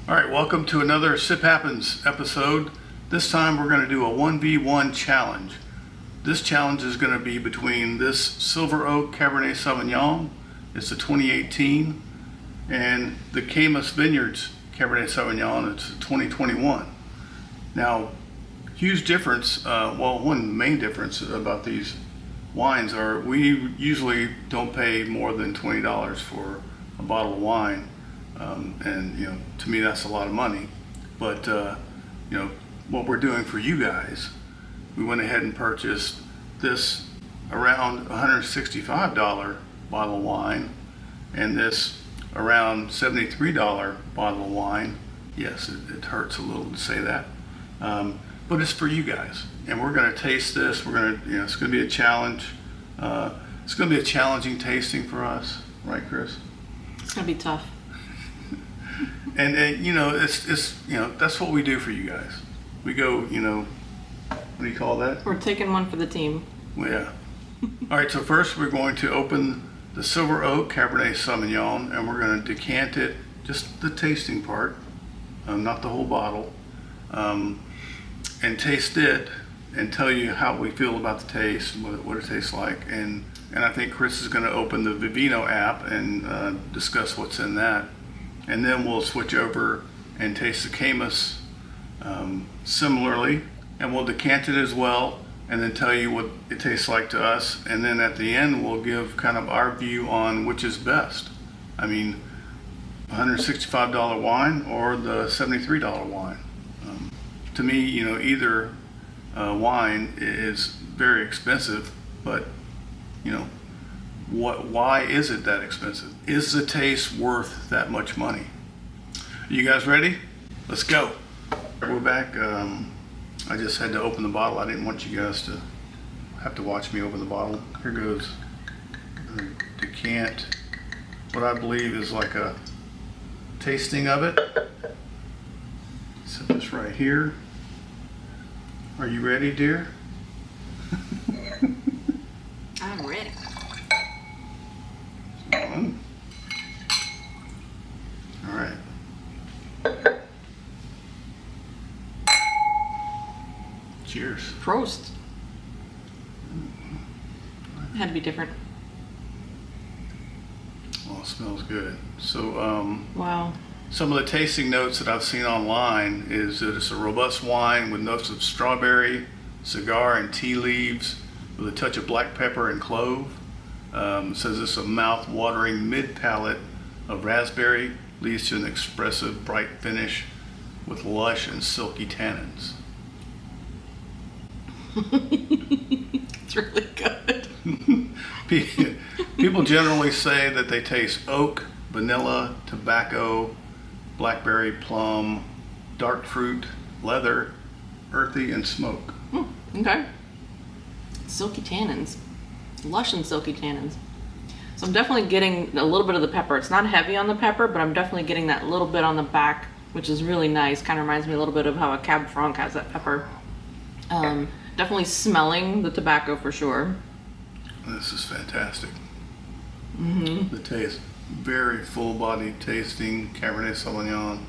All right, welcome to another Sip Happens episode. This time we're going to do a 1v1 challenge. This challenge is going to be between this Silver Oak Cabernet Sauvignon, it's a 2018, and the Caymus Vineyards Cabernet Sauvignon, it's a 2021. Now, huge difference, one main difference about these wines are we usually don't pay more than $20 for a bottle of wine. And to me that's a lot of money, but what we're doing for you guys, we went ahead and purchased this around $165 bottle of wine and this around $73 bottle of wine. Yes, it hurts a little to say that, but it's for you guys, and we're going to taste this. We're going to, it's going to be a challenge. It's going to be a challenging tasting for us, right, Chris? It's going to be tough. And it's that's what we do for you guys. We go, what do you call that? We're taking one for the team. Well, yeah. All right, so first we're going to open the Silver Oak Cabernet Sauvignon, and we're going to decant it, just the tasting part, not the whole bottle, and taste it and tell you how we feel about the taste and what it tastes like. And I think Chris is going to open the Vivino app and discuss what's in that. And then we'll switch over and taste the Caymus similarly, and we'll decant it as well, and then tell you what it tastes like to us. And then at the end, we'll give kind of our view on which is best. I mean, $165 wine or the $73 wine. To me, either wine is very expensive, but why is it that expensive? Is the taste worth that much money? You guys ready? Let's go. We're back. I just had to open the bottle. I didn't want you guys to have to watch me open the bottle. Here goes the decant, what I believe is like a tasting of it. Set this right here. Are you ready, dear? I'm ready. All right. Cheers. Prost. It had to be different. Well, it smells good. So, Wow. some of the tasting notes that I've seen online is that it's a robust wine with notes of strawberry, cigar, and tea leaves with a touch of black pepper and clove. It says it's a mouth-watering mid-palate of raspberry, leads to an expressive bright finish with lush and silky tannins. It's really good. People generally say that they taste oak, vanilla, tobacco, blackberry, plum, dark fruit, leather, earthy, and smoke. Okay. Silky tannins. Lush and silky tannins. So I'm definitely getting a little bit of the pepper. It's not heavy on the pepper, but I'm definitely getting that little bit on the back, which is really nice. Kind of reminds me a little bit of how a Cab Franc has that pepper. Definitely smelling the tobacco for sure. This is fantastic. Mm-hmm. The taste, very full-bodied tasting Cabernet Sauvignon.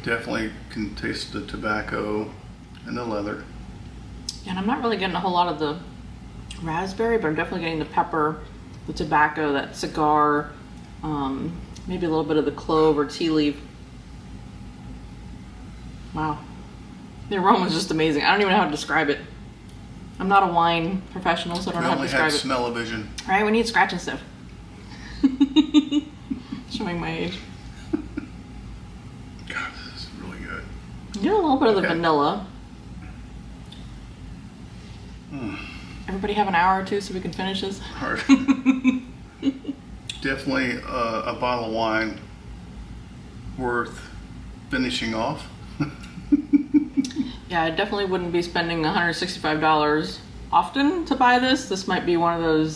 Definitely can taste the tobacco and the leather. And I'm not really getting a whole lot of the raspberry, but I'm definitely getting the pepper, the tobacco, that cigar, maybe a little bit of the clove or tea leaf. Wow. The aroma is just amazing. I don't even know how to describe it. I'm not a wine professional, so I don't know how to describe it. Smell-o-vision. All right, we need scratch and sniff. Showing my age. God, this is really good. You get a little bit of the vanilla. Everybody have an hour or two so we can finish this? Hard. Definitely a bottle of wine worth finishing off. Yeah, I definitely wouldn't be spending $165 often to buy this. This might be one of those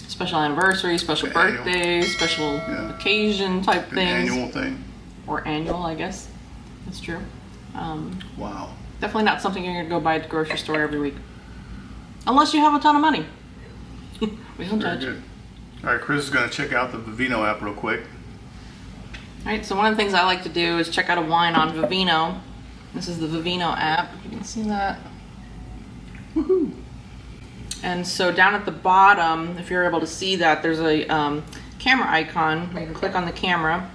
special anniversary, special birthday, special occasion type things. Annual thing. Or annual, I guess. That's true. Wow. Definitely not something you're going to go buy at the grocery store every week. Unless you have a ton of money. We don't judge. Good. All right, Chris is going to check out the Vivino app real quick. right, so one of the things I like to do is check out a wine on Vivino. This is the Vivino app. You can see that. Woohoo! And so down at the bottom, if you're able to see that, there's a camera icon. You can click on the camera,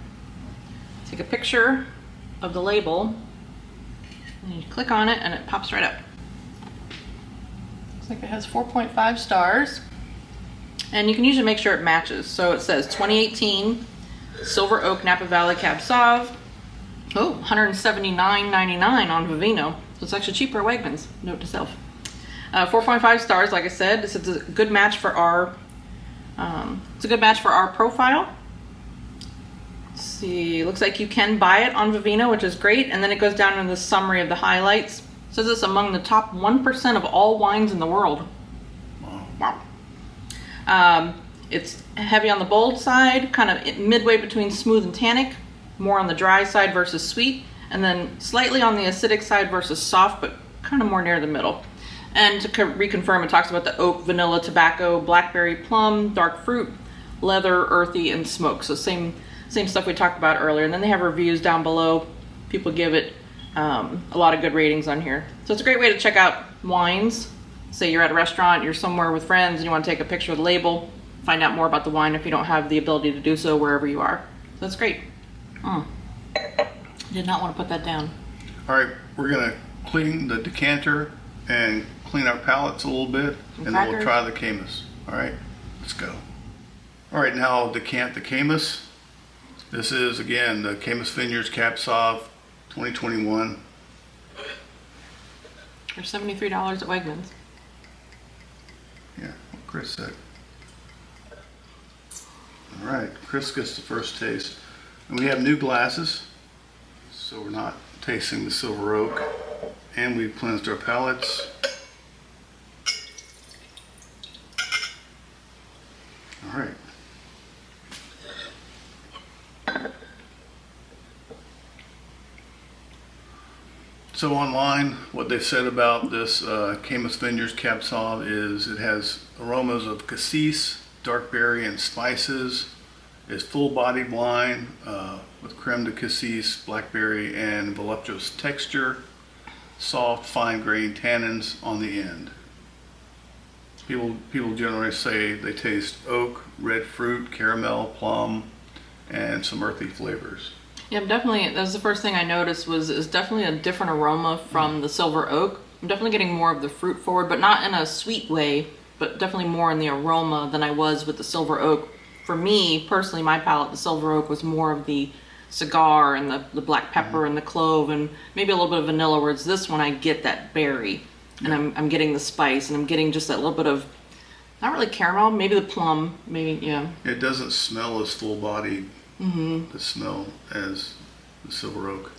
take a picture of the label, and you click on it and it pops right up. Looks like it has 4.5 stars. And you can usually make sure it matches. So it says 2018 Silver Oak Napa Valley Cab Sauv. Oh, $179.99 on Vivino. So it's actually cheaper at Wegmans. Note to self. 4.5 stars, like I said. This is a good match for our. It's a good match for our profile. Let's see, looks like you can buy it on Vivino, which is great. And then it goes down in the summary of the highlights. It says it's among the top 1% of all wines in the world. Wow. It's heavy on the bold side, kind of midway between smooth and tannic, more on the dry side versus sweet, and then slightly on the acidic side versus soft, but kind of more near the middle. And to reconfirm, it talks about the oak, vanilla, tobacco, blackberry, plum, dark fruit, leather, earthy, and smoke. So same stuff we talked about earlier. And then they have reviews down below. People give it a lot of good ratings on here. So it's a great way to check out wines. Say you're at a restaurant, you're somewhere with friends, and you want to take a picture of the label, find out more about the wine if you don't have the ability to do so wherever you are. So that's great. Did not want to put that down. All right, we're gonna clean the decanter and clean our palates a little bit, and then we'll try the Caymus. All right, let's go. All right, now I'll decant the Caymus. This is, again, the Caymus Vineyards Cab Sauv 2021. They're $73 at Wegmans. Yeah, what Chris said. All right, Chris gets the first taste. And we have new glasses, so we're not tasting the silver oak. And we've cleansed our palates. All right. So online, what they've said about this Caymus Vineyards Cab Sauv is it has aromas of cassis, dark berry, and spices. It's full-bodied wine with crème de cassis, blackberry, and voluptuous texture. Soft, fine-grained tannins on the end. People generally say they taste oak, red fruit, caramel, plum, and some earthy flavors. Yeah, definitely. That was the first thing I noticed is definitely a different aroma from the silver oak. I'm definitely getting more of the fruit forward, but not in a sweet way, but definitely more in the aroma than I was with the silver oak. For me, personally, my palate, the silver oak was more of the cigar and the black pepper and the clove and maybe a little bit of vanilla, whereas this one I get that berry and I'm getting the spice and I'm getting just that little bit of, not really caramel, maybe the plum, maybe, yeah. It doesn't smell as full-bodied, the smell as the silver oak.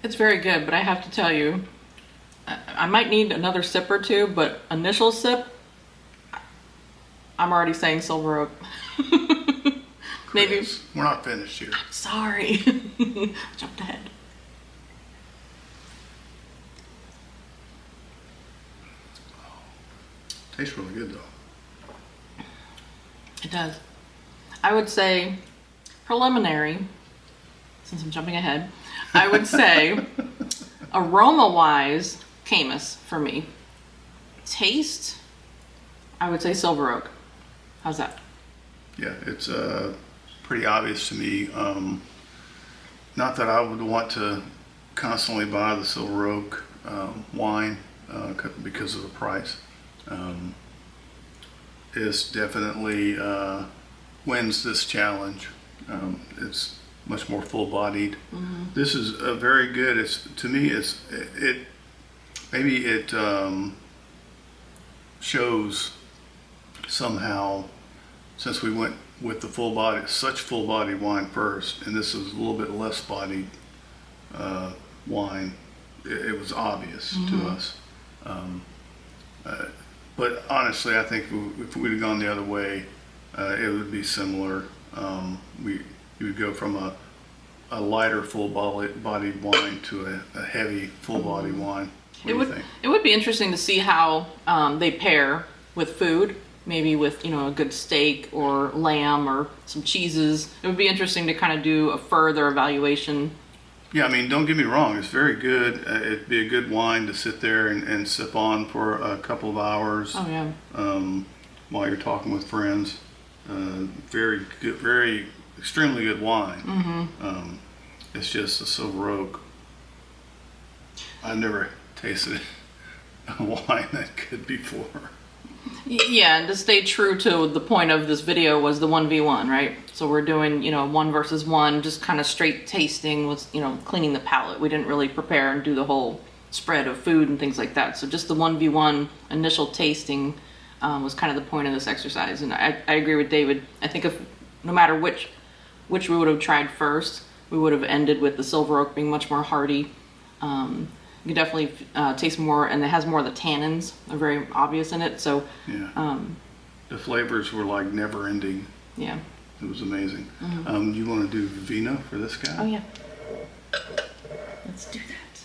It's very good, but I have to tell you, I might need another sip or two, but initial sip, I'm already saying silver oak. Maybe. Chris, we're not finished here. Sorry. Jumped ahead. Tastes really good though. It does. I would say preliminary, since I'm jumping ahead, I would say aroma-wise, Caymus for me. Taste, I would say silver oak. How's that? Yeah, it's pretty obvious to me. Not that I would want to constantly buy the silver oak wine because of the price. It's definitely wins this challenge. It's much more full-bodied. This is a very good. It's to me. It shows somehow, since we went with the such full-bodied wine first, and this is a little bit less bodied wine. It was obvious to us. But honestly, I think if we'd have gone the other way, it would be similar. You would go from a a lighter full-bodied wine to a heavy full-bodied wine. What do you think? It would be interesting to see how they pair with food, maybe with a good steak or lamb or some cheeses. It would be interesting to kind of do a further evaluation. Yeah, I mean, don't get me wrong, it's very good. It'd be a good wine to sit there and sip on for a couple of hours. Oh yeah. While you're talking with friends. Very good, extremely good wine. Mm-hmm. It's just a silver oak. I've never tasted a wine that good before. Yeah, and to stay true to the point of this video was the 1v1, right? So we're doing, 1 versus 1, just kind of straight tasting with, cleaning the palate. We didn't really prepare and do the whole spread of food and things like that. So just the 1v1 initial tasting was kind of the point of this exercise. And I agree with David. I think if no matter which we would have tried first, we would have ended with the silver oak being much more hearty. You can definitely taste more, and it has more of the tannins are very obvious in it. So yeah, the flavors were like never ending. Yeah, it was amazing. Mm-hmm. You want to do vino for this guy? Oh yeah, let's do that.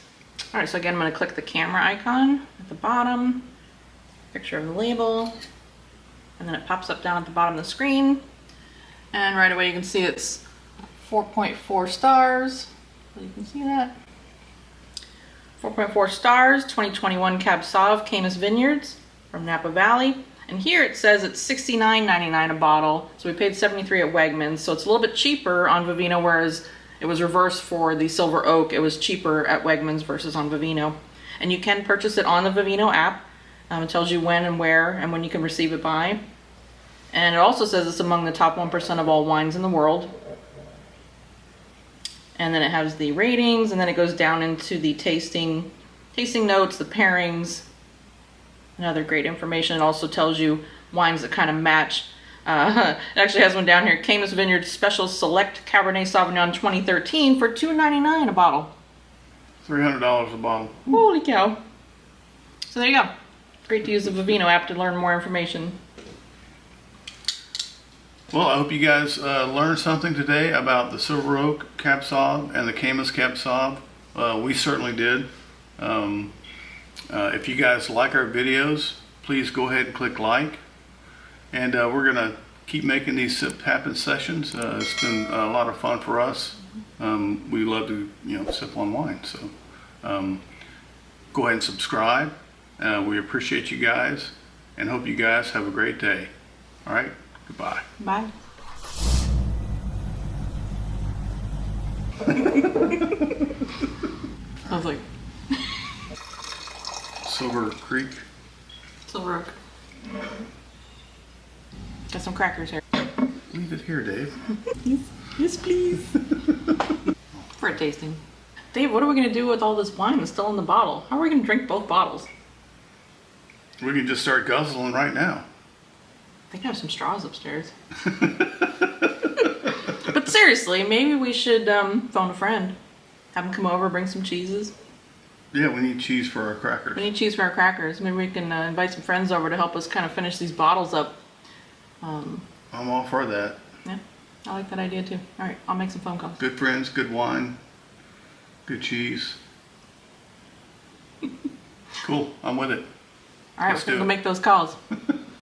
All right, so again, I'm going to click the camera icon at the bottom, picture of the label, and then it pops up down at the bottom of the screen, and right away you can see it's 4.4 stars. So you can see that. 4.4 stars, 2021 Cab Sauv, Caymus Vineyards from Napa Valley. And here it says it's $69.99 a bottle. So we paid $73 at Wegmans. So it's a little bit cheaper on Vivino, whereas it was reversed for the Silver Oak. It was cheaper at Wegmans versus on Vivino. And you can purchase it on the Vivino app. It tells you when and where and when you can receive it by. And it also says it's among the top 1% of all wines in the world. And then it has the ratings, and then it goes down into the tasting notes, the pairings, and other great information. It also tells you wines that kind of match. It actually has one down here, Caymus Vineyards Special Select Cabernet Sauvignon 2013 for $2.99 a bottle. $300 a bottle. Holy cow. So there you go. Great to use the Vivino app to learn more information. Well, I hope you guys learned something today about the Silver Oak Cab Sauv and the Caymus Cab Sauv. We certainly did. If you guys like our videos, please go ahead and click like. And we're going to keep making these Sip Happen sessions. It's been a lot of fun for us. We love to sip on wine. So go ahead and subscribe. We appreciate you guys and hope you guys have a great day. All right? Goodbye. Bye. I was like... Silver Creek. Silver Oak. Got some crackers here. Leave it here, Dave. Yes, please. For a tasting. Dave, what are we going to do with all this wine that's still in the bottle? How are we going to drink both bottles? We can just start guzzling right now. I think I have some straws upstairs. But seriously, maybe we should phone a friend. Have them come over, bring some cheeses. Yeah, we need cheese for our crackers. We need cheese for our crackers. Maybe we can invite some friends over to help us kind of finish these bottles up. I'm all for that. Yeah, I like that idea too. All right, I'll make some phone calls. Good friends, good wine, good cheese. Cool, I'm with it. All right, Let's we're do going to it. make those calls.